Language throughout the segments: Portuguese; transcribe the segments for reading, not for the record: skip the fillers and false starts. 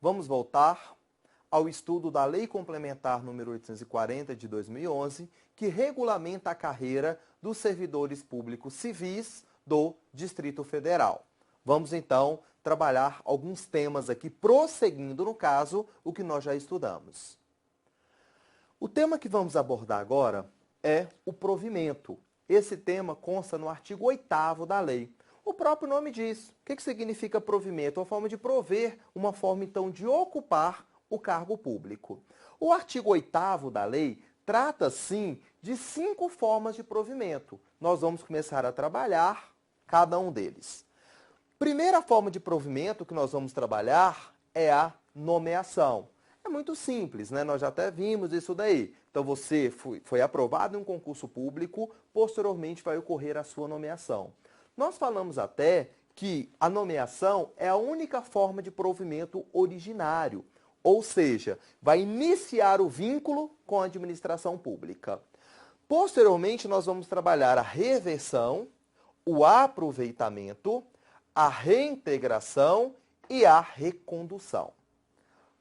Vamos voltar ao estudo da Lei Complementar número 840 de 2011, que regulamenta a carreira dos servidores públicos civis do Distrito Federal. Vamos então trabalhar alguns temas aqui, prosseguindo no caso o que nós já estudamos. O tema que vamos abordar agora é o provimento. Esse tema consta no artigo 8º da lei. O próprio nome diz. O que significa provimento? Uma forma de prover, uma forma então de ocupar o cargo público. O artigo 8º da lei trata, sim, de 5 formas de provimento. Nós vamos começar a trabalhar cada um deles. Primeira forma de provimento que nós vamos trabalhar é a nomeação. É muito simples, né? Nós já até vimos isso daí. Então, você foi aprovado em um concurso público, posteriormente vai ocorrer a sua nomeação. Nós falamos até que a nomeação é a única forma de provimento originário, ou seja, vai iniciar o vínculo com a administração pública. Posteriormente, nós vamos trabalhar a reversão, o aproveitamento, a reintegração e a recondução.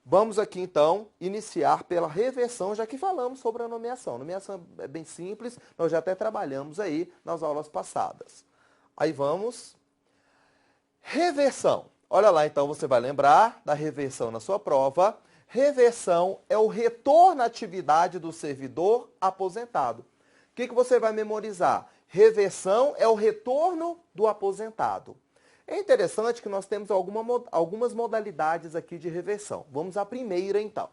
Vamos aqui, então, iniciar pela reversão, já que falamos sobre a nomeação. A nomeação é bem simples, nós já até trabalhamos aí nas aulas passadas. Aí vamos. Reversão. Olha lá, então, você vai lembrar da reversão na sua prova. Reversão é o retorno à atividade do servidor aposentado. O que você vai memorizar? Reversão é o retorno do aposentado. É interessante que nós temos algumas modalidades aqui de reversão. Vamos à primeira, então.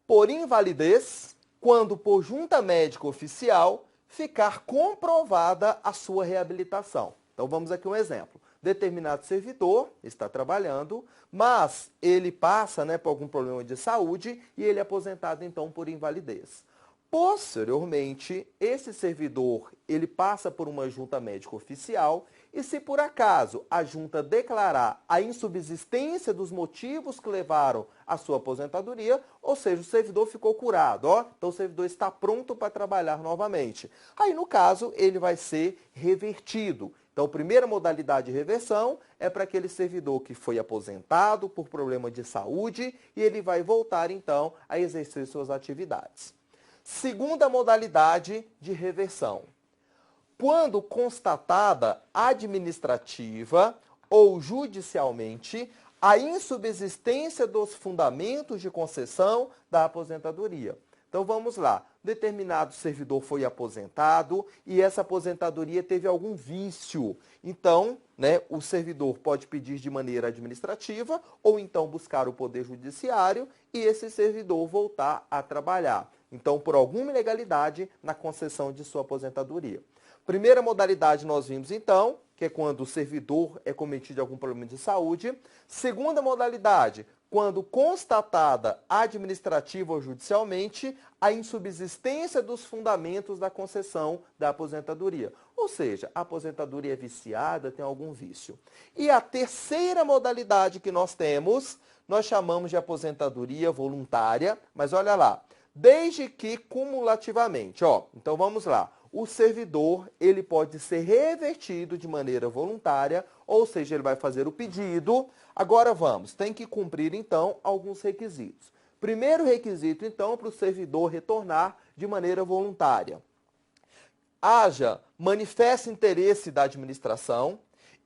Por invalidez, quando por junta médica oficial ficar comprovada a sua reabilitação. Então, vamos aqui um exemplo. Determinado servidor está trabalhando, mas ele passa, por algum problema de saúde e ele é aposentado, então, por invalidez. Posteriormente, esse servidor ele passa por uma junta médica oficial e, se por acaso a junta declarar a insubsistência dos motivos que levaram à sua aposentadoria, ou seja, o servidor ficou curado, então o servidor está pronto para trabalhar novamente. Aí, no caso, ele vai ser revertido. Então, a primeira modalidade de reversão é para aquele servidor que foi aposentado por problema de saúde e ele vai voltar, então, a exercer suas atividades. Segunda modalidade de reversão. Quando constatada administrativa ou judicialmente a insubsistência dos fundamentos de concessão da aposentadoria. Então, vamos lá. Determinado servidor foi aposentado e essa aposentadoria teve algum vício. Então, o servidor pode pedir de maneira administrativa ou então buscar o Poder Judiciário e esse servidor voltar a trabalhar. Então, por alguma ilegalidade na concessão de sua aposentadoria. Primeira modalidade nós vimos, então, que é quando o servidor é cometido de algum problema de saúde. Segunda modalidade, quando constatada administrativa ou judicialmente a insubsistência dos fundamentos da concessão da aposentadoria. Ou seja, a aposentadoria é viciada, tem algum vício. E a terceira modalidade que nós temos, nós chamamos de aposentadoria voluntária, mas olha lá, desde que cumulativamente, então vamos lá. O servidor, ele pode ser revertido de maneira voluntária, ou seja, ele vai fazer o pedido. Agora vamos, tem que cumprir, então, alguns requisitos. Primeiro requisito, então, para o servidor retornar de maneira voluntária. Haja manifesto interesse da administração,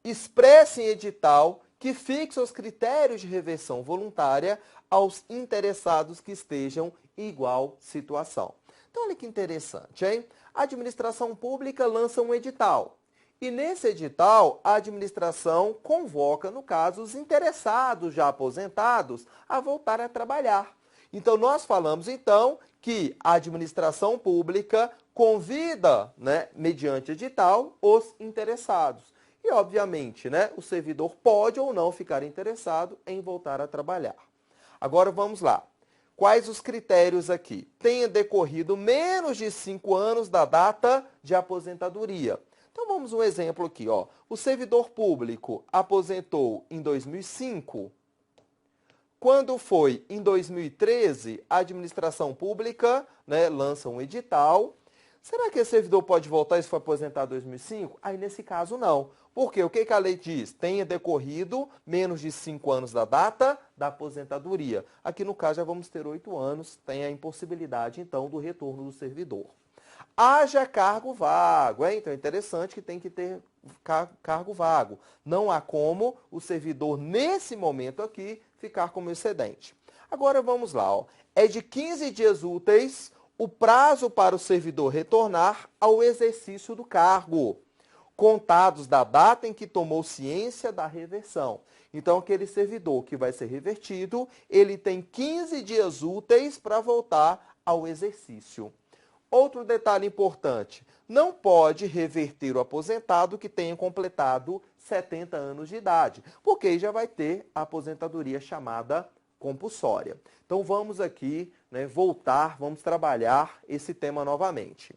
expresse em edital que fixe os critérios de reversão voluntária aos interessados que estejam em igual situação. Então, olha que interessante, hein? A administração pública lança um edital. E nesse edital, a administração convoca, no caso, os interessados já aposentados a voltar a trabalhar. Então, nós falamos, então, que a administração pública convida, mediante edital, os interessados. E, obviamente, o servidor pode ou não ficar interessado em voltar a trabalhar. Agora, vamos lá. Quais os critérios aqui? Tenha decorrido menos de 5 anos da data de aposentadoria. Então, vamos um exemplo aqui. O servidor público aposentou em 2005. Quando foi em 2013, a administração pública lança um edital. Será que esse servidor pode voltar se for aposentado em 2005? Aí, nesse caso, não. Por quê? O que a lei diz? Tenha decorrido menos de 5 anos da data da aposentadoria. Aqui, no caso, já vamos ter 8 anos. Tem a impossibilidade, então, do retorno do servidor. Haja cargo vago. Então, é interessante que tem que ter cargo vago. Não há como o servidor, nesse momento aqui, ficar como excedente. Agora, vamos lá. Ó. É de 15 dias úteis o prazo para o servidor retornar ao exercício do cargo, contados da data em que tomou ciência da reversão. Então, aquele servidor que vai ser revertido, ele tem 15 dias úteis para voltar ao exercício. Outro detalhe importante, não pode reverter o aposentado que tenha completado 70 anos de idade, porque aí já vai ter a aposentadoria chamada compulsória. Então, vamos aqui voltar, vamos trabalhar esse tema novamente.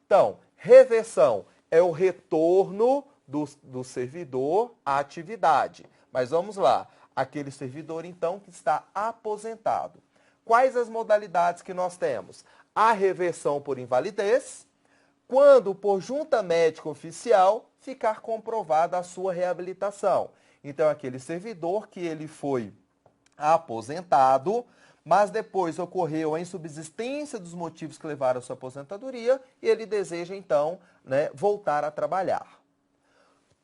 Então, reversão é o retorno do servidor à atividade. Mas vamos lá, aquele servidor, então, que está aposentado. Quais as modalidades que nós temos? A reversão por invalidez, quando por junta médica oficial ficar comprovada a sua reabilitação. Então, aquele servidor que ele foi aposentado, mas depois ocorreu a insubsistência dos motivos que levaram à sua aposentadoria e ele deseja, então, voltar a trabalhar.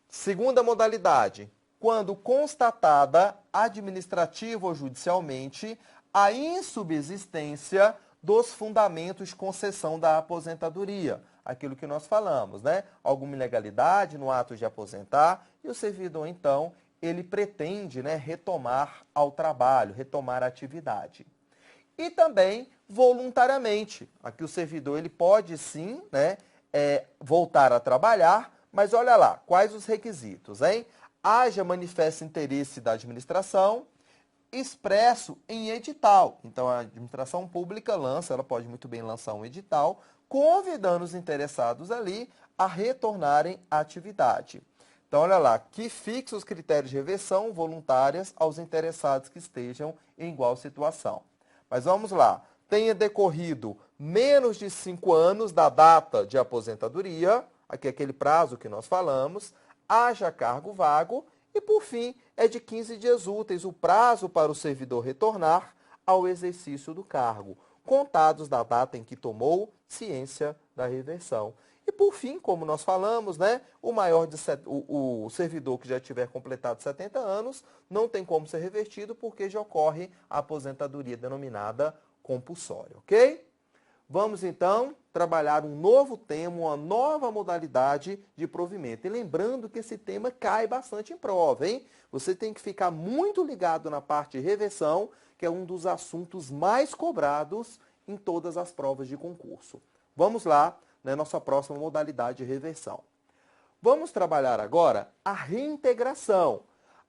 Segunda modalidade, quando constatada administrativa ou judicialmente a insubsistência dos fundamentos de concessão da aposentadoria. Aquilo que nós falamos, Alguma ilegalidade no ato de aposentar e o servidor, então, ele pretende retomar ao trabalho, retomar a atividade. E também voluntariamente. Aqui o servidor ele pode sim voltar a trabalhar, mas olha lá, quais os requisitos, hein? Haja manifesto interesse da administração, expresso em edital. Então, a administração pública lança, ela pode muito bem lançar um edital, convidando os interessados ali a retornarem à atividade. Então, olha lá, que fixa os critérios de reversão voluntárias aos interessados que estejam em igual situação. Mas vamos lá, tenha decorrido menos de 5 anos da data de aposentadoria, aqui é aquele prazo que nós falamos, haja cargo vago e, por fim, é de 15 dias úteis o prazo para o servidor retornar ao exercício do cargo, contados da data em que tomou ciência da reversão. E, por fim, como nós falamos, o servidor que já tiver completado 70 anos não tem como ser revertido porque já ocorre a aposentadoria denominada compulsória, ok? Vamos, então, trabalhar um novo tema, uma nova modalidade de provimento. E lembrando que esse tema cai bastante em prova, hein? Você tem que ficar muito ligado na parte de reversão, que é um dos assuntos mais cobrados em todas as provas de concurso. Vamos lá, nossa próxima modalidade de reversão. Vamos trabalhar agora a reintegração.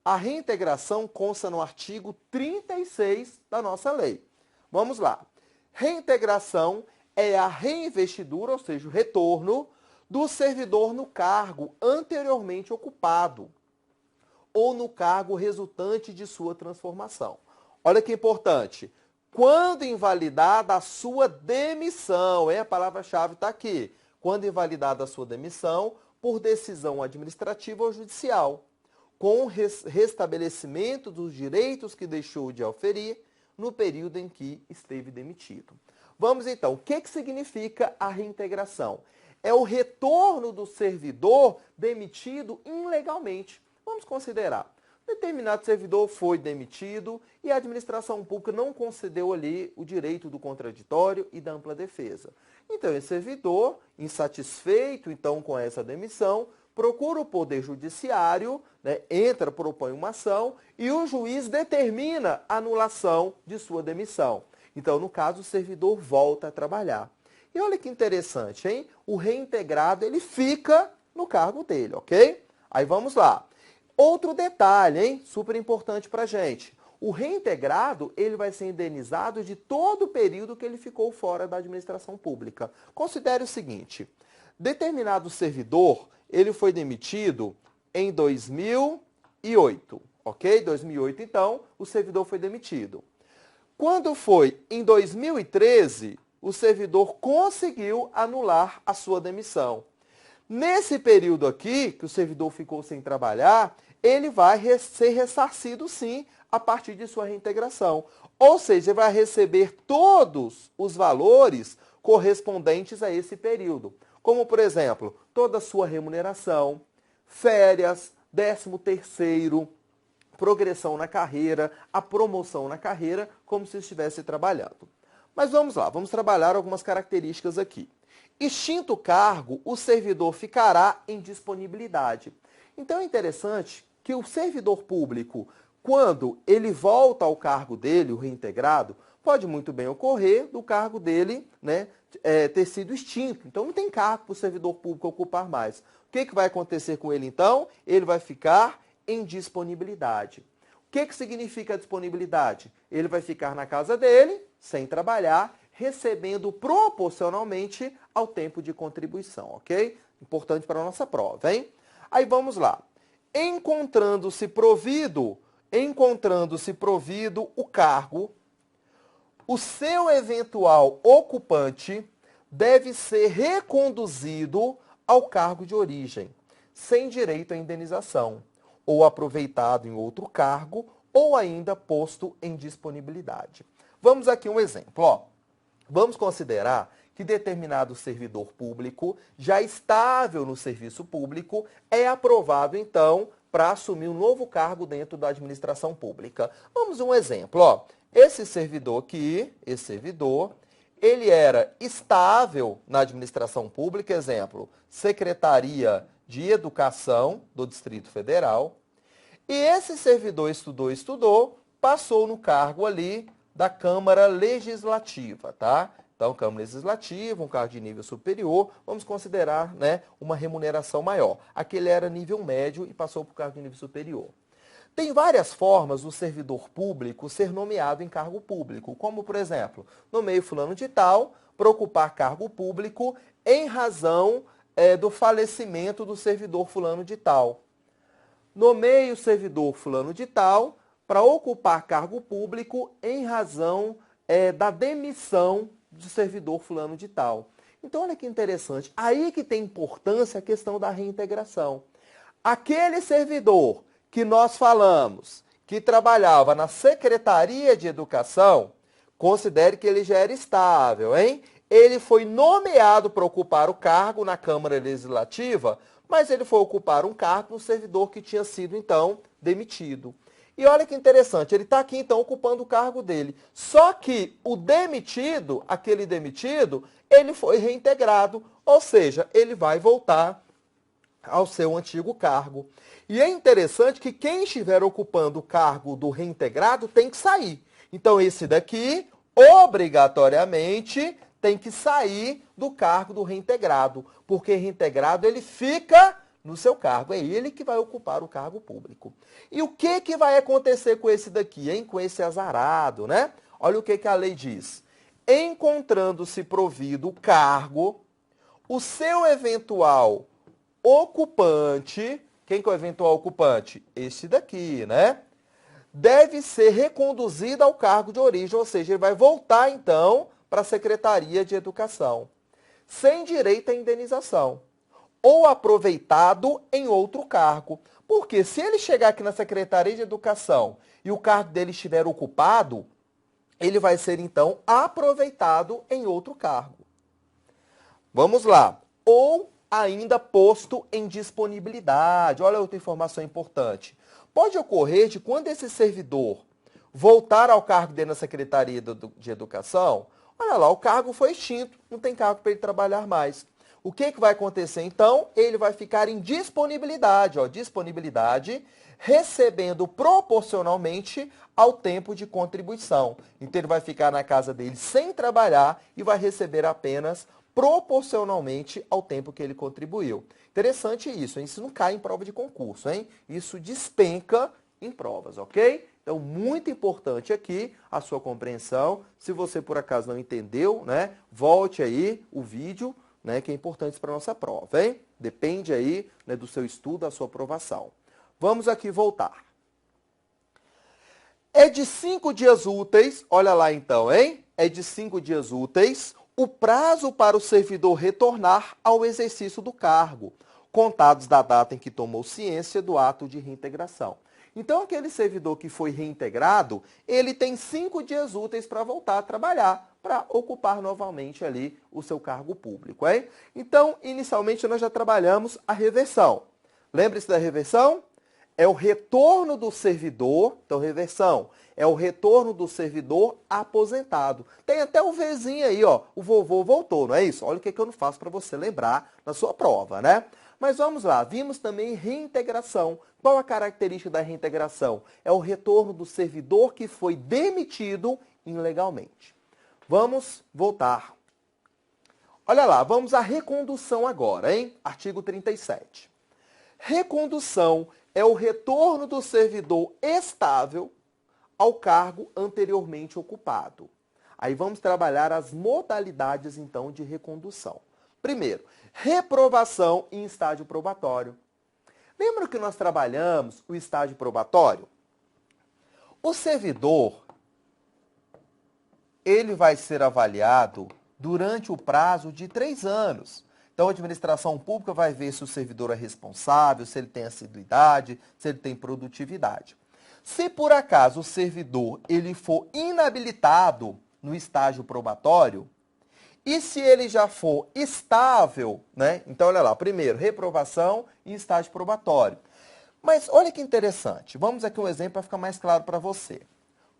A reintegração consta no artigo 36 da nossa lei. Vamos lá. Reintegração é a reinvestidura, ou seja, o retorno do servidor no cargo anteriormente ocupado ou no cargo resultante de sua transformação. Olha que importante. Quando invalidada a sua demissão, a palavra-chave está aqui. Quando invalidada a sua demissão por decisão administrativa ou judicial, com restabelecimento dos direitos que deixou de auferir no período em que esteve demitido. Vamos então, o que significa a reintegração? É o retorno do servidor demitido ilegalmente. Vamos considerar. Determinado servidor foi demitido e a administração pública não concedeu ali o direito do contraditório e da ampla defesa. Então, esse servidor, insatisfeito então com essa demissão, procura o Poder Judiciário, entra, propõe uma ação e o juiz determina a anulação de sua demissão. Então, no caso, o servidor volta a trabalhar. E olha que interessante, hein? O reintegrado, ele fica no cargo dele, ok? Aí vamos lá. Outro detalhe, hein? Super importante para a gente. O reintegrado, ele vai ser indenizado de todo o período que ele ficou fora da administração pública. Considere o seguinte, determinado servidor, ele foi demitido em 2008, ok? 2008, então, o servidor foi demitido. Quando foi em 2013, o servidor conseguiu anular a sua demissão. Nesse período aqui, que o servidor ficou sem trabalhar, ele vai ser ressarcido, sim, a partir de sua reintegração. Ou seja, ele vai receber todos os valores correspondentes a esse período. Como, por exemplo, toda a sua remuneração, férias, 13º, progressão na carreira, a promoção na carreira, como se estivesse trabalhando. Mas vamos lá, vamos trabalhar algumas características aqui. Extinto o cargo, o servidor ficará em disponibilidade. Então é interessante que o servidor público, quando ele volta ao cargo dele, o reintegrado, pode muito bem ocorrer do cargo dele, né, ter sido extinto. Então não tem cargo para o servidor público ocupar mais. O que vai acontecer com ele então? Ele vai ficar em disponibilidade. O que significa a disponibilidade? Ele vai ficar na casa dele, sem trabalhar, recebendo proporcionalmente ao tempo de contribuição, ok? Importante para a nossa prova, hein? Aí vamos lá. Encontrando-se provido o cargo, o seu eventual ocupante deve ser reconduzido ao cargo de origem, sem direito à indenização, ou aproveitado em outro cargo, ou ainda posto em disponibilidade. Vamos aqui um exemplo, ó. Vamos considerar que determinado servidor público, já estável no serviço público, é aprovado, então, para assumir um novo cargo dentro da administração pública. Vamos um exemplo, ó. Esse servidor aqui, ele era estável na administração pública, exemplo, Secretaria de Educação do Distrito Federal, e esse servidor estudou, passou no cargo ali da Câmara Legislativa, tá? Então, Câmara Legislativa, um cargo de nível superior, vamos considerar, né, uma remuneração maior. Aqui ele era nível médio e passou para o cargo de nível superior. Tem várias formas do servidor público ser nomeado em cargo público, como, por exemplo, nomeio fulano de tal para ocupar cargo público em razão do falecimento do servidor fulano de tal. Nomeio o servidor fulano de tal para ocupar cargo público em razão da demissão do servidor fulano de tal. Então, olha que interessante. Aí que tem importância a questão da reintegração. Aquele servidor que nós falamos, que trabalhava na Secretaria de Educação, considere que ele já era estável, hein? Ele foi nomeado para ocupar o cargo na Câmara Legislativa, mas ele foi ocupar um cargo no servidor que tinha sido, então, demitido. E olha que interessante, ele está aqui, então, ocupando o cargo dele. Só que o demitido, aquele demitido, ele foi reintegrado, ou seja, ele vai voltar ao seu antigo cargo. E é interessante que quem estiver ocupando o cargo do reintegrado tem que sair. Então, esse daqui, obrigatoriamente, tem que sair do cargo do reintegrado, porque reintegrado ele fica no seu cargo, é ele que vai ocupar o cargo público. E o que vai acontecer com esse daqui, hein? Com esse azarado, né? Olha o que a lei diz. Encontrando-se provido o cargo, o seu eventual ocupante, quem que é o eventual ocupante? Esse daqui, né? Deve ser reconduzido ao cargo de origem, ou seja, ele vai voltar, então, para a Secretaria de Educação, sem direito à indenização, ou aproveitado em outro cargo. Porque se ele chegar aqui na Secretaria de Educação e o cargo dele estiver ocupado, ele vai ser, então, aproveitado em outro cargo. Vamos lá. Ou ainda posto em disponibilidade. Olha outra informação importante. Pode ocorrer de quando esse servidor voltar ao cargo dele na Secretaria de Educação, olha lá, o cargo foi extinto, não tem cargo para ele trabalhar mais. O que vai acontecer então? Ele vai ficar em disponibilidade, ó, disponibilidade, recebendo proporcionalmente ao tempo de contribuição. Então ele vai ficar na casa dele sem trabalhar e vai receber apenas proporcionalmente ao tempo que ele contribuiu. Interessante isso, hein? Isso não cai em prova de concurso, hein? Isso despenca em provas, ok? Então, muito importante aqui a sua compreensão. Se você, por acaso, não entendeu, né, volte aí o vídeo, né, que é importante para a nossa prova, hein? Depende aí, né, do seu estudo, da sua aprovação. Vamos aqui voltar. É de 5 dias úteis, olha lá então, hein? É de 5 dias úteis o prazo para o servidor retornar ao exercício do cargo, contados da data em que tomou ciência do ato de reintegração. Então, aquele servidor que foi reintegrado, ele tem 5 dias úteis para voltar a trabalhar, para ocupar novamente ali o seu cargo público, hein? Então, inicialmente, nós já trabalhamos a reversão. Lembre-se da reversão? É o retorno do servidor, então reversão, é o retorno do servidor aposentado. Tem até o Vzinho aí, ó, o vovô voltou, não é isso? Olha o que eu não faço para você lembrar na sua prova, né? Mas vamos lá, vimos também reintegração. Qual a característica da reintegração? É o retorno do servidor que foi demitido ilegalmente. Vamos voltar. Olha lá, vamos à recondução agora, hein? Artigo 37. Recondução é o retorno do servidor estável ao cargo anteriormente ocupado. Aí vamos trabalhar as modalidades, então, de recondução. Primeiro, reprovação em estágio probatório. Lembra que nós trabalhamos o estágio probatório? O servidor, ele vai ser avaliado durante o prazo de 3 anos. Então, a administração pública vai ver se o servidor é responsável, se ele tem assiduidade, se ele tem produtividade. Se por acaso o servidor ele for inabilitado no estágio probatório, e se ele já for estável, né? Então, olha lá, primeiro, reprovação e estágio probatório. Mas olha que interessante, vamos aqui um exemplo para ficar mais claro para você.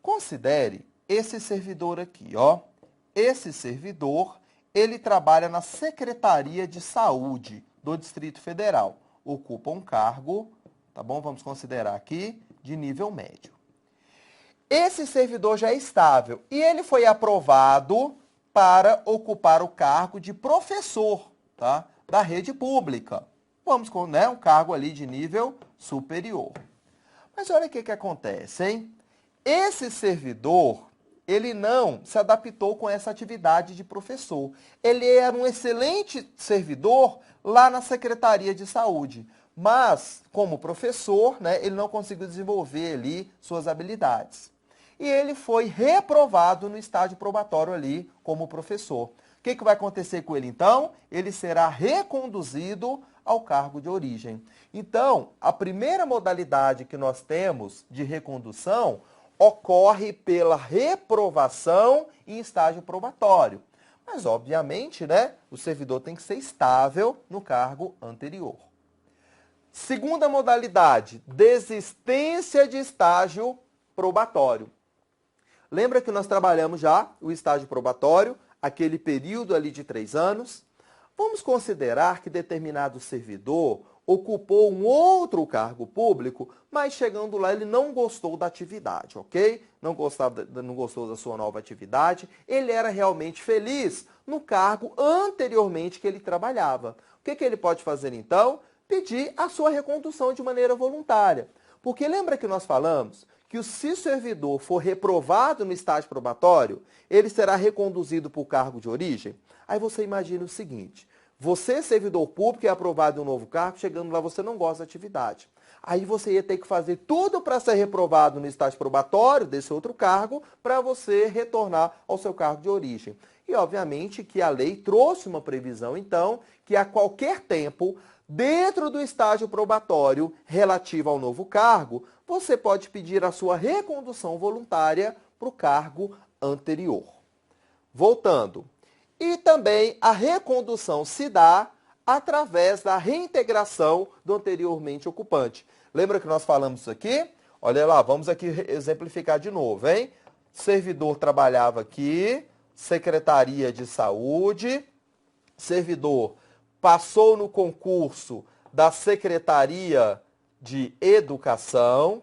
Considere esse servidor aqui, ó. Esse servidor, ele trabalha na Secretaria de Saúde do Distrito Federal. Ocupa um cargo, tá bom? Vamos considerar aqui, de nível médio. Esse servidor já é estável e ele foi aprovado para ocupar o cargo de professor, tá? Da rede pública. Vamos com, né, um cargo ali de nível superior. Mas olha o que acontece, hein? Esse servidor, ele não se adaptou com essa atividade de professor. Ele era um excelente servidor lá na Secretaria de Saúde, mas, como professor, né, ele não conseguiu desenvolver ali suas habilidades. E ele foi reprovado no estágio probatório ali como professor. O que vai acontecer com ele, então? Ele será reconduzido ao cargo de origem. Então, a primeira modalidade que nós temos de recondução ocorre pela reprovação em estágio probatório. Mas, obviamente, né, o servidor tem que ser estável no cargo anterior. Segunda modalidade, desistência de estágio probatório. Lembra que nós trabalhamos já o estágio probatório, aquele período ali de 3 anos? Vamos considerar que determinado servidor ocupou um outro cargo público, mas chegando lá ele não gostou da atividade, ok? Não gostou da sua nova atividade, ele era realmente feliz no cargo anteriormente que ele trabalhava. O que ele pode fazer então? Pedir a sua recondução de maneira voluntária. Porque lembra que nós falamos que se o servidor for reprovado no estágio probatório, ele será reconduzido para o cargo de origem? Aí você imagina o seguinte, você, servidor público, é aprovado em um novo cargo, chegando lá você não gosta da atividade. Aí você ia ter que fazer tudo para ser reprovado no estágio probatório desse outro cargo, para você retornar ao seu cargo de origem. E, obviamente, que a lei trouxe uma previsão, então, que a qualquer tempo, dentro do estágio probatório relativo ao novo cargo, você pode pedir a sua recondução voluntária para o cargo anterior. Voltando. E também a recondução se dá através da reintegração do anteriormente ocupante. Lembra que nós falamos isso aqui? Olha lá, vamos aqui exemplificar de novo, hein? Servidor trabalhava aqui, Secretaria de Saúde, servidor passou no concurso da Secretaria de Educação,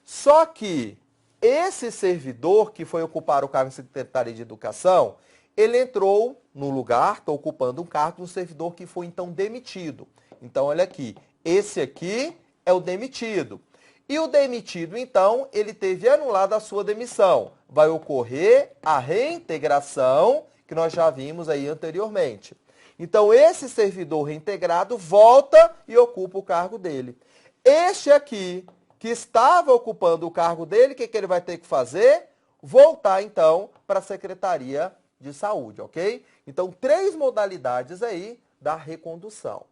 só que esse servidor que foi ocupar o cargo de Secretaria de Educação, ele entrou no lugar, está ocupando um cargo de um servidor que foi então demitido. Então, olha aqui, esse aqui é o demitido. E o demitido, então, ele teve anulado a sua demissão. Vai ocorrer a reintegração, que nós já vimos aí anteriormente. Então, esse servidor reintegrado volta e ocupa o cargo dele. Este aqui, que estava ocupando o cargo dele, o que ele vai ter que fazer? Voltar, então, para a Secretaria de saúde, ok? Então, 3 modalidades aí da recondução.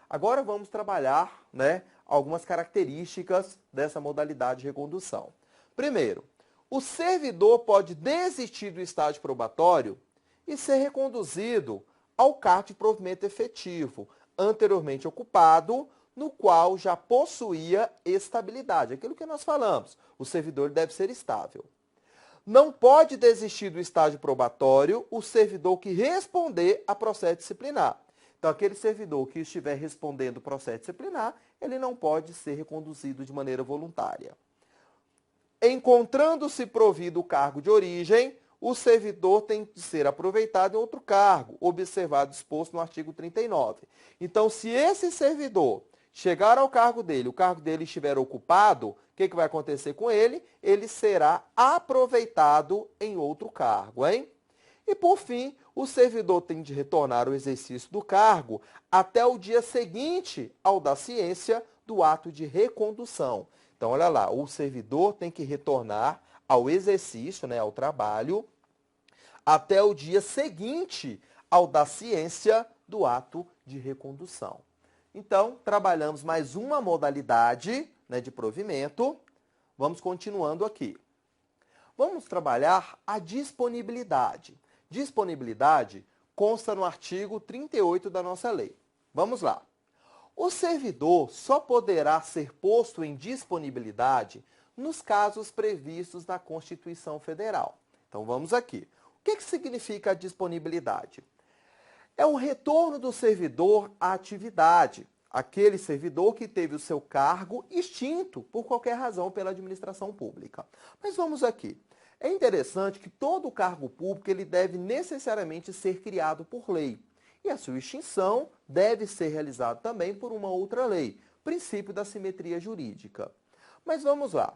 Agora vamos trabalhar, né, algumas características dessa modalidade de recondução. Primeiro, o servidor pode desistir do estágio probatório e ser reconduzido ao cargo de provimento efetivo, anteriormente ocupado, no qual já possuía estabilidade. Aquilo que nós falamos, o servidor deve ser estável. Não pode desistir do estágio probatório o servidor que responder a processo disciplinar. Então, aquele servidor que estiver respondendo o processo disciplinar, ele não pode ser reconduzido de maneira voluntária. Encontrando-se provido o cargo de origem, o servidor tem de ser aproveitado em outro cargo, observado disposto no artigo 39. Então, se esse servidor chegar ao cargo dele, o cargo dele estiver ocupado, o que vai acontecer com ele? Ele será aproveitado em outro cargo, hein? E, por fim, o servidor tem de retornar ao exercício do cargo até o dia seguinte ao da ciência do ato de recondução. Então, olha lá, o servidor tem que retornar ao exercício, né, ao trabalho, até o dia seguinte ao da ciência do ato de recondução. Então, trabalhamos mais uma modalidade, né, de provimento. Vamos continuando aqui. Vamos trabalhar a disponibilidade. Disponibilidade consta no artigo 38 da nossa lei. Vamos lá. O servidor só poderá ser posto em disponibilidade nos casos previstos na Constituição Federal. Então, vamos aqui. O que significa a disponibilidade? É o retorno do servidor à atividade. Aquele servidor que teve o seu cargo extinto, por qualquer razão, pela administração pública. Mas vamos aqui. É interessante que todo cargo público ele deve necessariamente ser criado por lei. E a sua extinção deve ser realizada também por uma outra lei, princípio da simetria jurídica. Mas vamos lá.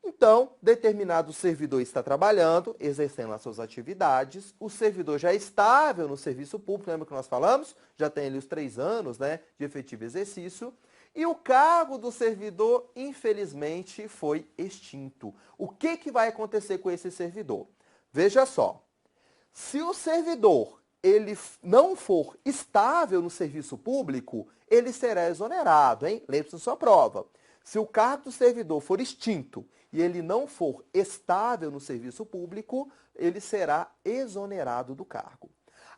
Então, determinado servidor está trabalhando, exercendo as suas atividades, o servidor já é estável no serviço público, lembra que nós falamos? Já tem ali os 3 anos, né, de efetivo exercício, e o cargo do servidor, infelizmente, foi extinto. O que vai acontecer com esse servidor? Veja só, se o servidor ele não for estável no serviço público, ele será exonerado, hein? Lembre-se da sua prova. Se o cargo do servidor for extinto e ele não for estável no serviço público, ele será exonerado do cargo.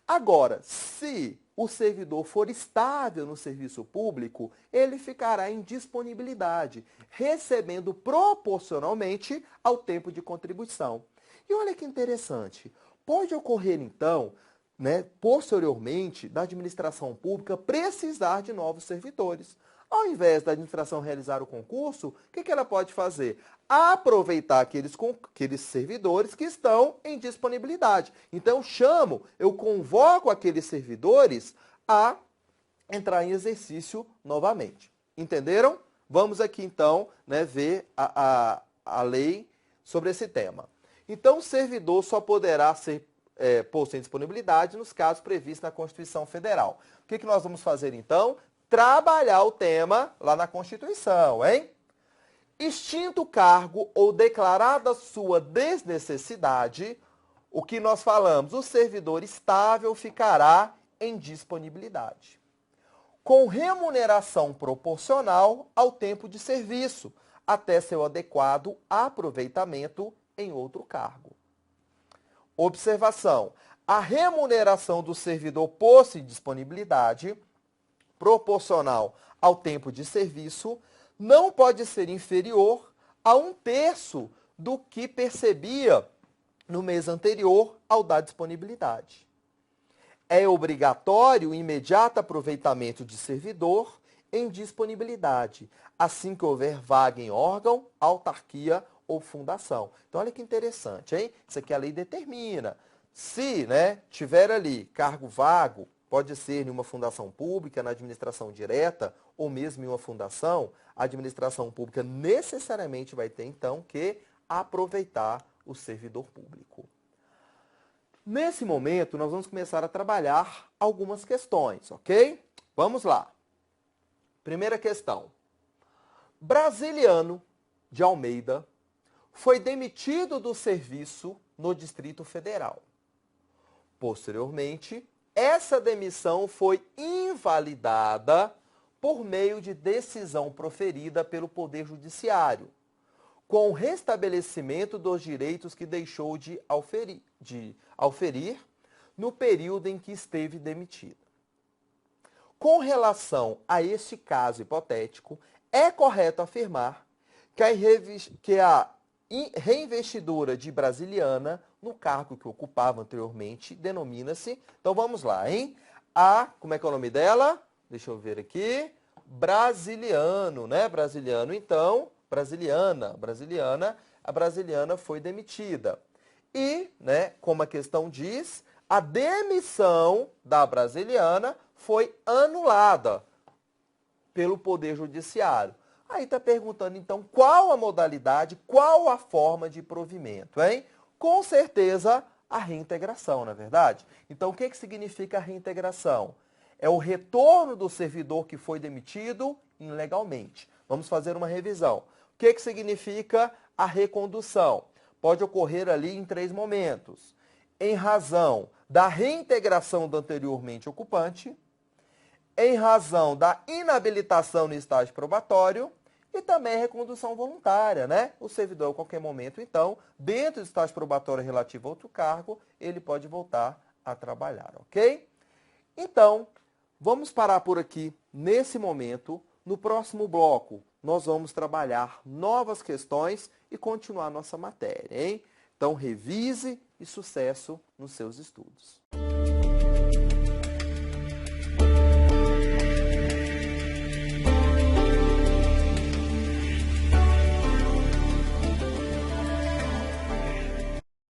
Agora, se o servidor for estável no serviço público, ele ficará em disponibilidade, recebendo proporcionalmente ao tempo de contribuição. E olha que interessante, pode ocorrer então, né, posteriormente, da administração pública precisar de novos servidores. Ao invés da administração realizar o concurso, o que ela pode fazer? Aproveitar aqueles servidores que estão em disponibilidade. Então, eu convoco aqueles servidores a entrar em exercício novamente. Entenderam? Vamos aqui, então, né, ver a lei sobre esse tema. Então, o servidor só poderá ser posto em disponibilidade nos casos previstos na Constituição Federal. O que nós vamos fazer, então? Trabalhar o tema lá na Constituição, hein? Extinto o cargo ou declarada sua desnecessidade, o que nós falamos? O servidor estável ficará em disponibilidade, com remuneração proporcional ao tempo de serviço, até seu adequado aproveitamento em outro cargo. Observação: a remuneração do servidor posto em disponibilidade proporcional ao tempo de serviço não pode ser inferior a 1/3 do que percebia no mês anterior ao da disponibilidade. É obrigatório o imediato aproveitamento de servidor em disponibilidade, assim que houver vaga em órgão, autarquia ou fundação. Então, olha que interessante, hein? Isso aqui a lei determina. Se, né, tiver ali cargo vago, pode ser em uma fundação pública, na administração direta, ou mesmo em uma fundação, a administração pública necessariamente vai ter, então, que aproveitar o servidor público. Nesse momento, nós vamos começar a trabalhar algumas questões, ok? Vamos lá. Primeira questão. Brasiliano de Almeida foi demitido do serviço no Distrito Federal. Posteriormente, essa demissão foi invalidada por meio de decisão proferida pelo Poder Judiciário, com o restabelecimento dos direitos que deixou de auferir no período em que esteve demitida. Com relação a este caso hipotético, é correto afirmar que a reinvestidura de Brasiliana no cargo que ocupava anteriormente denomina-se, então vamos lá, hein? Como é que é o nome dela? Deixa eu ver aqui. Brasiliano, né? Brasiliano, então, Brasiliana, a Brasiliana foi demitida. E, né, como a questão diz, a demissão da Brasiliana foi anulada pelo Poder Judiciário. Aí está perguntando, então, qual a modalidade, qual a forma de provimento, hein? Com certeza, a reintegração, não é verdade? Então, o que significa a reintegração? É o retorno do servidor que foi demitido ilegalmente. Vamos fazer uma revisão. O que significa a recondução? Pode ocorrer ali em 3 momentos. Em razão da reintegração do anteriormente ocupante, em razão da inabilitação no estágio probatório e também recondução voluntária, né? O servidor, a qualquer momento, então, dentro do estágio probatório relativo a outro cargo, ele pode voltar a trabalhar, ok? Então, vamos parar por aqui nesse momento. No próximo bloco, nós vamos trabalhar novas questões e continuar nossa matéria, hein? Então, revise e sucesso nos seus estudos.